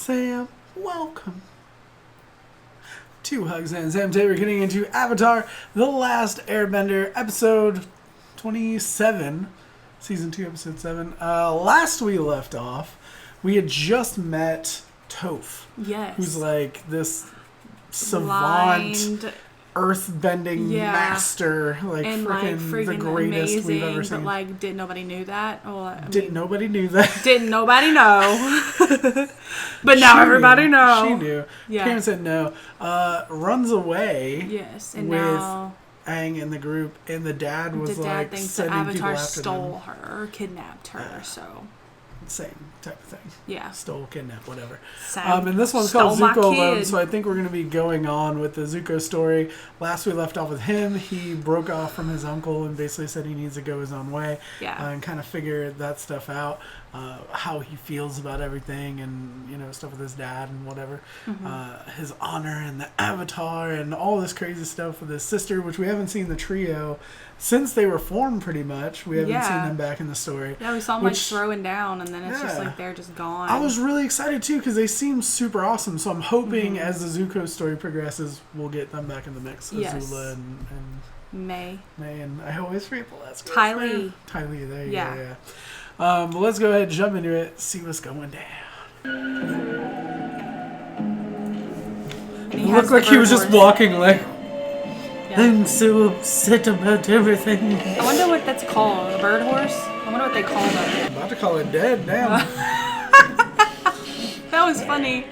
Sam. Welcome to Hugz and Sam. Today we're getting into Avatar: The Last Airbender, episode 27, season 2, episode 7. Last we left off, we had just met Toph. Yes. Who's like this savant, earth-bending master, like freaking the greatest amazing, we've ever seen. But like, didn't nobody knew that? Well, nobody knew that? Didn't nobody know? But now everybody knows. She knew. Yeah. Parents said no. Runs away. Yes, and with now Aang and the group, and the dad was the dad like thinks sending that people Avatar after stole them. her, kidnapped her. So same type of thing. Yeah. Stole, kidnapped, whatever. Same. And this one's called Zuko Alone, so I think we're going to be going on with the Zuko story. Last we left off with him, he broke off from his uncle and basically said he needs to go his own way. Yeah. And kind of figure that stuff out, how he feels about everything, and, you know, stuff with his dad and whatever. Mm-hmm. His honor and the Avatar and all this crazy stuff with his sister, which we haven't seen the trio since they were formed, pretty much. We haven't seen them back in the story. Yeah, we saw them like throwing down, and then it's just like they're just gone. I was really excited too because they seem super awesome. So I'm hoping as the Zuko story progresses, we'll get them back in the mix. Azula and May, and I always forget the last girl's Tylee. name. Tylee, there you go. Yeah. But let's go ahead and jump into it. See what's going down. It looked like he was just walking like. I'm so upset about everything. I wonder what that's called. A bird horse? I wonder what they call them. I'm about to call it dead now. That was funny.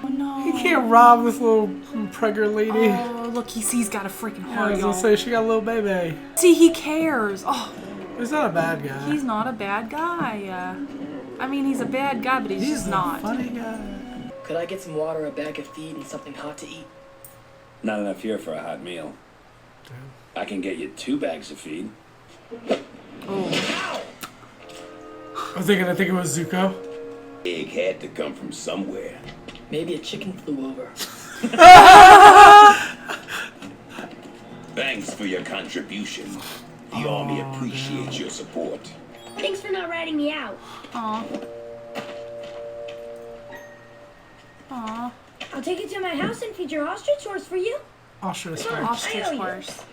Oh no. You can't rob this little pregnant lady. Oh, look, he's got a freaking heart. I was gonna say, she got a little baby. See, he cares. Oh. He's not a bad guy. He's not a bad guy. I mean, he's a bad guy, but he's just not. He's a funny guy. Could I get some water, a bag of feed, and something hot to eat? Not enough here for a hot meal. Damn. I can get you 2 bags of feed. Oh. I think it was Zuko. Egg had to come from somewhere. Maybe a chicken flew over. Thanks for your contribution. The army appreciates your support. Thanks for not ratting me out. Aw. Aw. I'll take you to my house and feed your ostrich horse for you. Ostrich Ostrich horse.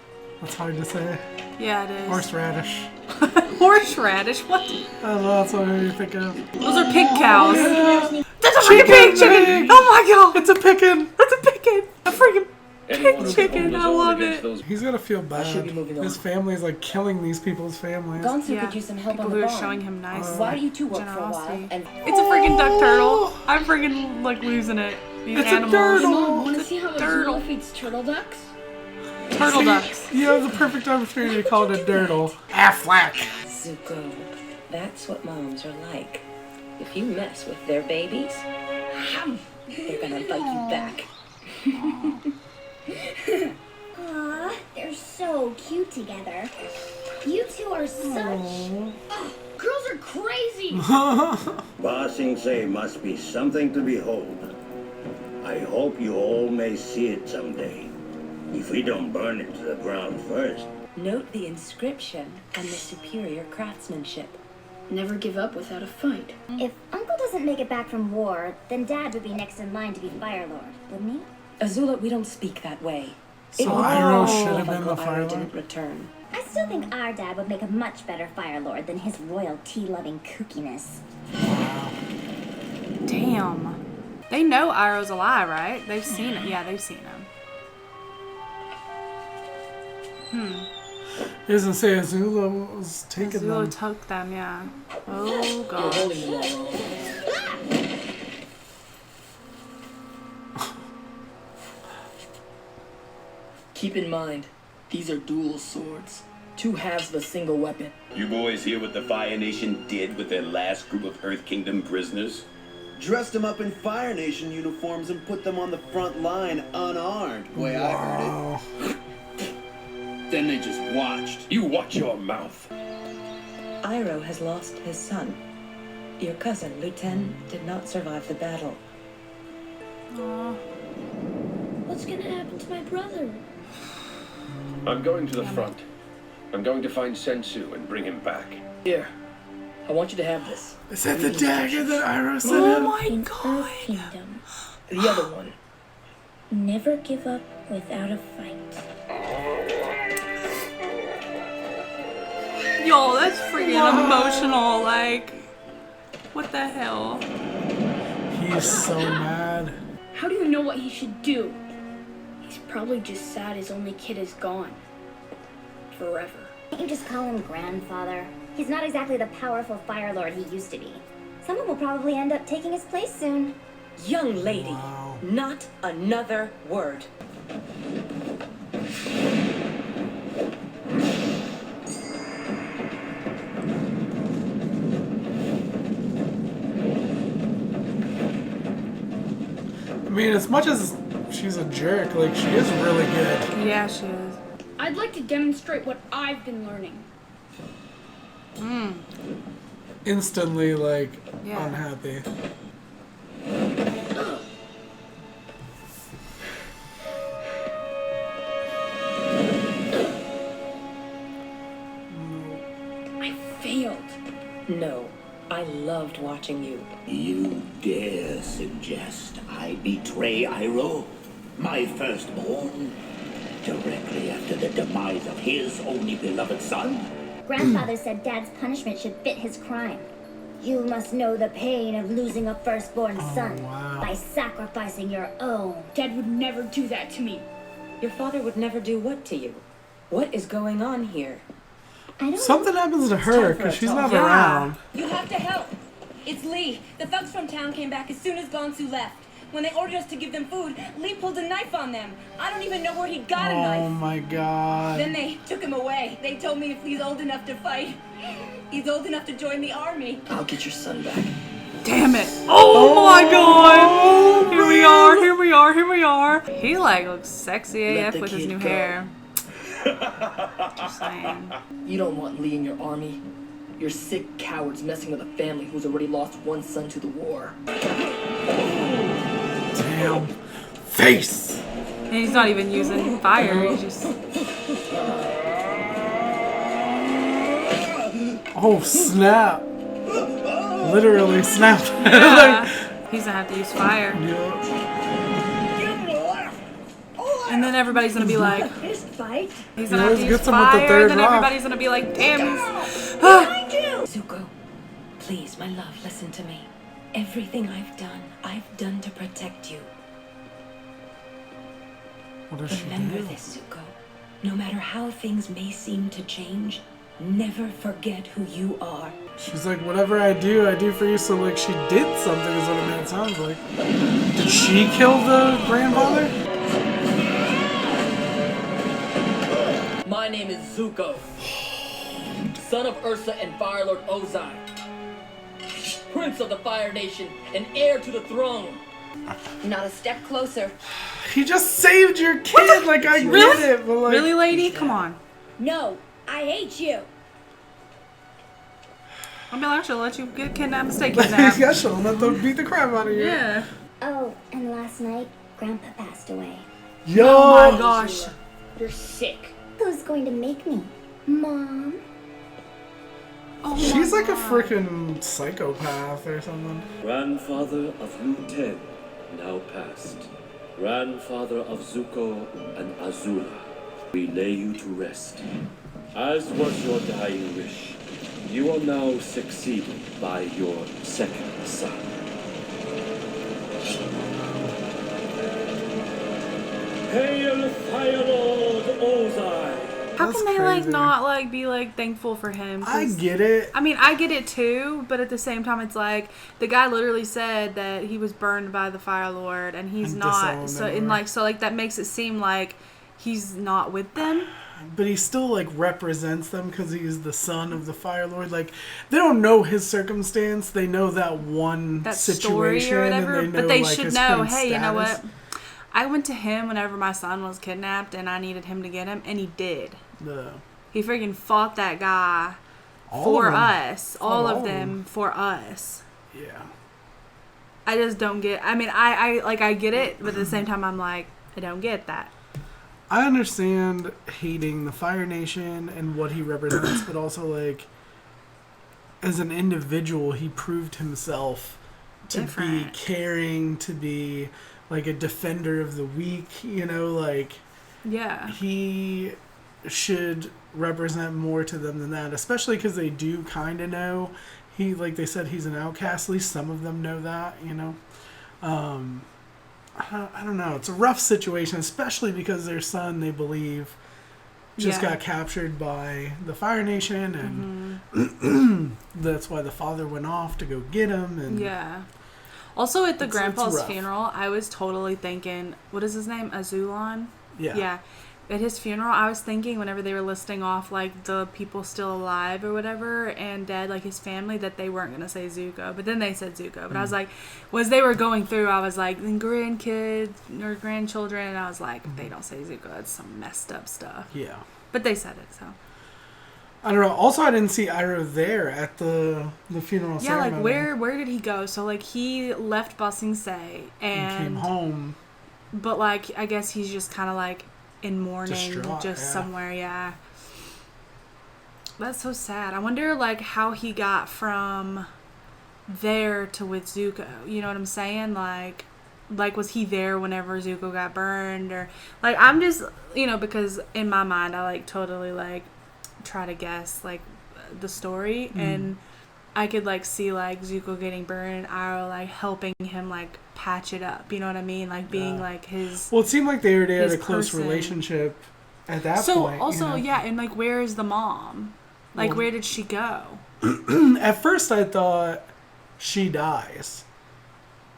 That's hard to say. Yeah, it is. Horseradish. Horseradish? What? I don't know, that's what you think of. Those are pig cows. Yeah. That's a freaking pig chicken! Oh my god! It's a pickin'! That's a pickin'! A freaking pig chicken! I love it. He's gonna feel bad. should be moving on. His family's like killing these people's families. Gonzo could use some help People on who the are farm. showing him nice Why do you two work generosity. for a while? And It's a freaking duck turtle. I'm freaking like losing it. These It's animals. a turtle. Mom, want to see how turtle. Azula feeds turtle ducks? Turtle ducks. You have the perfect opportunity to call it a dirtle. Affleck. Zuko, that's what moms are like. If you mess with their babies, they're gonna bite you back. Aw, they're so cute together. You two are such... Ugh, girls are crazy! Ba Sing Se must be something to behold. I hope you all may see it someday. If we don't burn it to the ground first. Note the inscription and the superior craftsmanship. Never give up without a fight. If Uncle doesn't make it back from war, then Dad would be next in line to be Fire Lord, wouldn't he? Azula, we don't speak that way. So Iroh should have If been Uncle the Fire Iroh Lord. didn't return. I still think our dad would make a much better Fire Lord than his royal tea-loving kookiness. Damn. They know Iroh's alive, right? They've seen it. Yeah, they've seen him. He doesn't say Azula was taking Azula them. took them, yeah. Oh You're god. holding them all. Keep in mind, these are dual swords. 2 halves of a single weapon. You boys hear what the Fire Nation did with their last group of Earth Kingdom prisoners? Dressed them up in Fire Nation uniforms and put them on the front line unarmed, way I heard it. Then they just watched. You watch your mouth. Iroh has lost his son. Your cousin, Luten, did not survive the battle. Aw. What's gonna happen to my brother? I'm going to the front. I'm going to find Sensu and bring him back. Here, I want you to have this. Is that the dagger that Iroh sent Oh him? my In god. Earth Kingdom, The other one. never give up without a fight. Yo, that's freaking emotional. Like, what the hell? He's so mad. How do you know what he should do? He's probably just sad his only kid is gone. Forever. Can't you just call him grandfather? He's not exactly the powerful Fire Lord he used to be. Someone will probably end up taking his place soon. Young lady, Wow. not another word. I mean, as much as she's a jerk, like, she is really good. Yeah, she is. I'd like to demonstrate what I've been learning. Instantly, like, Yeah. unhappy. I failed. No, I loved watching you. You dare suggest I betray Iroh, my firstborn, directly after the demise of his only beloved son? Grandfather said Dad's punishment should fit his crime. You must know the pain of losing a firstborn son wow. by sacrificing your own. Dad would never do that to me. Your father would never do what to you? What is going on here? I don't Something happens to her because she's not Yeah. around. You have to help. It's Lee. The thugs from town came back as soon as Gonsu left. When they ordered us to give them food, Lee pulled a knife on them. I don't even know where he got a Oh knife. my god. Then they took him away. They told me if he's old enough to fight, he's old enough to join the army. I'll get your son back. Damn it. Oh my god. Here we are, here we are, here we are. He like looks sexy Let AF the with his kid new go. hair. Just saying. You don't want Lee in your army. You're sick cowards messing with a family who's already lost one son to the war. Damn. Face! And he's not even using fire, he's just... Oh, snap. Literally snapped. Yeah. He's gonna have to use fire. Yeah. And then everybody's gonna be like, Fist fight. he's gonna Yeah, have to let's use get some with the fire, third and then rock. everybody's gonna be like, damn, he's... Zuko, please, my love, listen to me. Everything I've done to protect you. What does she Remember do? this, Zuko. No matter how things may seem to change, never forget who you are. She's like, whatever I do for you. So, like, she did something is what it sounds like. Did she kill the grandfather? My name is Zuko, son of Ursa and Fire Lord Ozai, Prince of the Fire Nation and heir to the throne. Not a step closer. He just saved your kid. Like, I get it. But, like, Really, lady? Come on. No, I hate you. I mean, I should let you get kidnapped and stay yeah, kidnapped. she'll let them beat the crap out of you. Yeah. Oh, and last night, Grandpa passed away. Yo! Oh my gosh. You're sick. Who's going to make me? Mom? Oh She's my like a God. freaking psychopath or something. Grandfather of Lu Ten, now passed. Grandfather of Zuko and Azula, we lay you to rest. As was your dying wish, you are now succeeded by your second son. Hail Fire Lord Ozai! How That's can they like crazy. not like be like thankful for him? I 'Cause- get it. I mean, I get it too, but at the same time, it's like the guy literally said that he was burned by the Fire Lord, and he's And not. disowned So and and like so like that makes it seem like he's not with them. But he still like represents them because he's the son of the Fire Lord. Like, they don't know his circumstance. They know that one That situation, story or whatever, and they know, but they like, should his know. current Hey, you know status. what? I went to him whenever my son was kidnapped, and I needed him to get him, and he did. He freaking fought that guy All for of them. us, all Fought of them for us. Yeah. I just don't get. I mean, I like I get it, but at the same time, I'm like, I don't get that. I understand hating the Fire Nation and what he represents, but also like as an individual, he proved himself to be caring, to be like a defender of the weak, you know, like he should represent more to them than that, especially because they do kind of know he, like they said, he's an outcast. At least some of them know that, you know. I don't know. It's a rough situation, especially because their son, they believe, just got captured by the Fire Nation, and that's why the father went off to go get him. And also at the grandpa's funeral, I was totally thinking, what is his name? Azulon? Yeah. At his funeral, I was thinking whenever they were listing off, like, the people still alive or whatever and dead, like his family, that they weren't going to say Zuko. But then they said Zuko. But I was like, as they were going through, I was like, then grandkids or grandchildren. And I was like, they don't say Zuko. That's some messed up stuff. Yeah. But they said it, so. I don't know. Also, I didn't see Iroh there at the funeral ceremony. Yeah, like, where did he go? So, like, he left Ba Sing Se and came home. But, like, I guess he's just kind of, like, in mourning, distraught, somewhere, That's so sad. I wonder, like, how he got from there to with Zuko. You know what I'm saying? Like, was he there whenever Zuko got burned? Or, like, I'm just, you know, because in my mind, I, like, totally, like, try to guess, like, the story. And I could, like, see, like, Zuko getting burned and Iroh, like, helping him, like, patch it up. You know what I mean? Like, being, like, his... Well, it seemed like they already had a close relationship at that point. So, also, you know? And, like, where is the mom? Like, where did she go? At first, I thought she dies.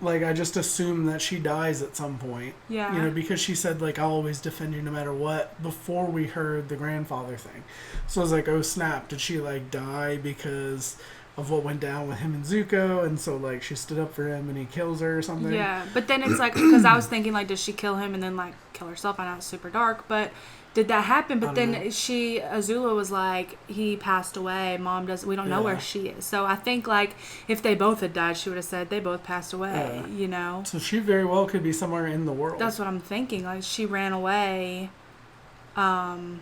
Like, I just assumed that she dies at some point. Yeah. You know, because she said, like, I'll always defend you no matter what, before we heard the grandfather thing. So I was like, oh, snap. Did she, like, die because of what went down with him and Zuko? And so, like, she stood up for him and he kills her or something? Yeah. But then it's like, because I was thinking, like, does she kill him and then, like, kill herself? I know it's super dark, but... Did that happen? But then Azula was like, he passed away. Mom doesn't, we don't know where she is. So I think, like, if they both had died, she would have said they both passed away, you know? So she very well could be somewhere in the world. That's what I'm thinking. Like, she ran away, and,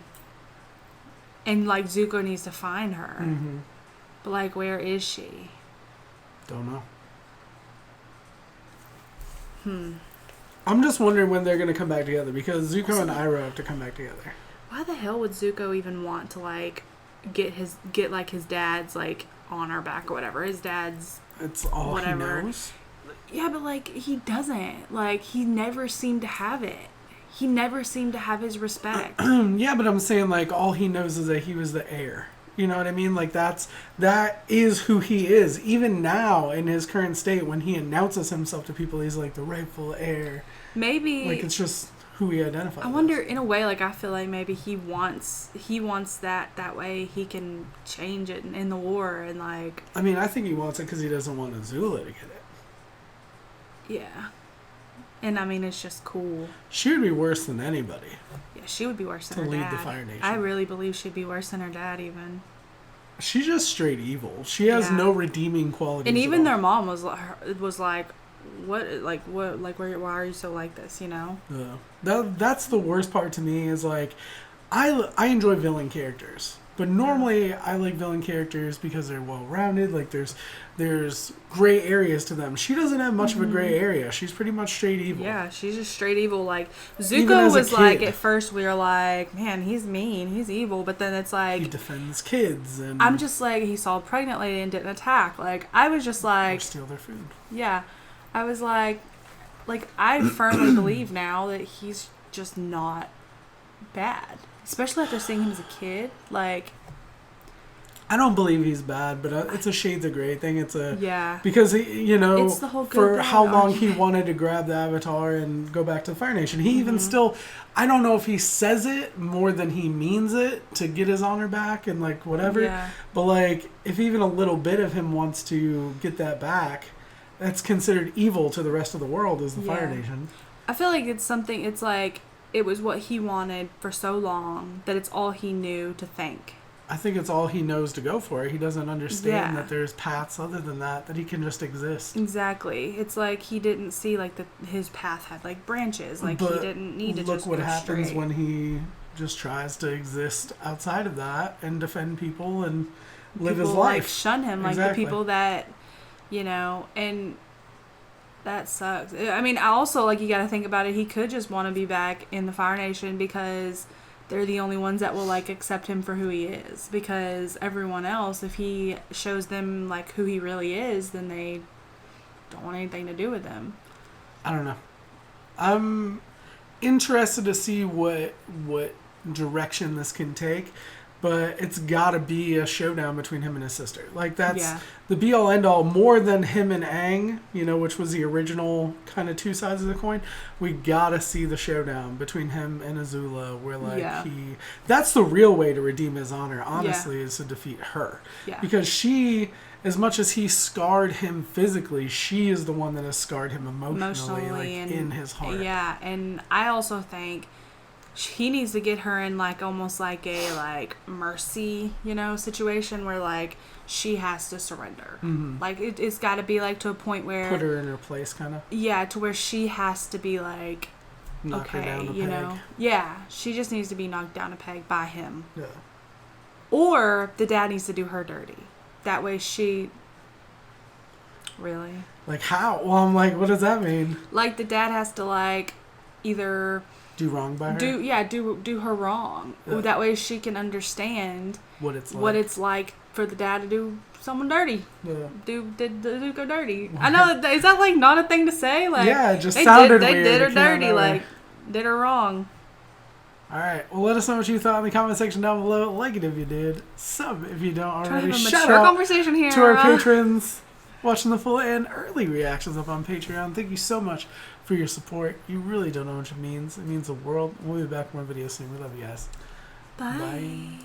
like, Zuko needs to find her. Mm-hmm. But, like, where is she? Don't know. I'm just wondering when they're going to come back together, because Zuko and Iroh have to come back together. Why the hell would Zuko even want to, like, get his dad's, like, honor back or whatever? His dad's It's all whatever. he knows? Yeah, but, like, he doesn't. Like, he never seemed to have it. He never seemed to have his respect. Yeah, but I'm saying, like, all he knows is that he was the heir. You know what I mean? Like, that is who he is. Even now, in his current state, when he announces himself to people, he's like the rightful heir. Maybe. Like, it's just who he identifies. I wonder, in a way, like, I feel like maybe he wants that way he can change it in the war and, like... I mean, I think he wants it because he doesn't want Azula to get it. Yeah. And, I mean, it's just cool. She would be worse than anybody. Yeah, she would be worse than her dad. To lead the Fire Nation. I really believe she'd be worse than her dad, even. She's just straight evil. She has no redeeming qualities. And even their mom was like, why are you so like this, you know? Yeah. That's the worst part to me is, like, I enjoy villain characters. But normally I like villain characters because they're well-rounded. Like, there's gray areas to them. She doesn't have much of a gray area. She's pretty much straight evil. Yeah, she's just straight evil. Like, Zuko was like, at first we were like, man, he's mean, he's evil. But then it's like... He defends kids. And I'm just like, he saw a pregnant lady and didn't attack. Like, I was just like... Or steal their food. Yeah. I was like, I firmly believe now that he's just not bad. Especially after seeing him as a kid. Like... I don't believe he's bad, but it's a shades of gray thing. It's a... Yeah. Because, you know, it's the whole for how long he wanted to grab the Avatar and go back to the Fire Nation. He even still... I don't know if he says it more than he means it to get his honor back and, like, whatever. Yeah. But, like, if even a little bit of him wants to get that back, that's considered evil to the rest of the world as the Fire Nation. I feel like it's something... It's like... It was what he wanted for so long that it's all he knew to think. I think it's all he knows to go for. He doesn't understand that there's paths other than that he can just exist. Exactly. It's like he didn't see, like, his path had, like, branches. Like, but he didn't need to just look what go happens straight. when he just tries to exist outside of that and defend people. And live people, his life. like, shun him, like Exactly. the people that, you know, and that sucks. I mean, I also, like, you got to think about it. He could just want to be back in the Fire Nation because they're the only ones that will, like, accept him for who he is. Because everyone else, if he shows them, like, who he really is, then they don't want anything to do with him. I don't know. I'm interested to see what direction this can take, but it's got to be a showdown between him and his sister. Like, that's the be-all, end-all, more than him and Aang, you know, which was the original kind of two sides of the coin. We got to see the showdown between him and Azula, where, like, that's the real way to redeem his honor, honestly, is to defeat her. Yeah. Because she, as much as he scarred him physically, she is the one that has scarred him emotionally like, and, in his heart. Yeah, and I also think he needs to get her in, like, almost like a, like, mercy, you know, situation where, like, she has to surrender. Mm-hmm. Like, it's got to be, like, to a point where... Put her in her place, kind of. Yeah, to where she has to be, like, knock her down a you peg. know? Yeah, she just needs to be knocked down a peg by him. Yeah. Or the dad needs to do her dirty. That way she... Really? Like, how? Well, I'm like, what does that mean? Like, the dad has to, like, either... Do wrong by her? Do her wrong. Yeah. That way she can understand what it's like for the dad to do someone dirty. Yeah. Did Zuko dirty. I know, is that, like, not a thing to say? Like, yeah, it just sounded weird. They did her dirty, like, did her wrong. Alright, well, let us know what you thought in the comment section down below. Like it if you did. Sub if you don't already. Shout out conversation here to our patrons watching the full and early reactions up on Patreon. Thank you so much for your support. You really don't know what it means. It means the world. We'll be back with more videos soon. We love you guys. Bye.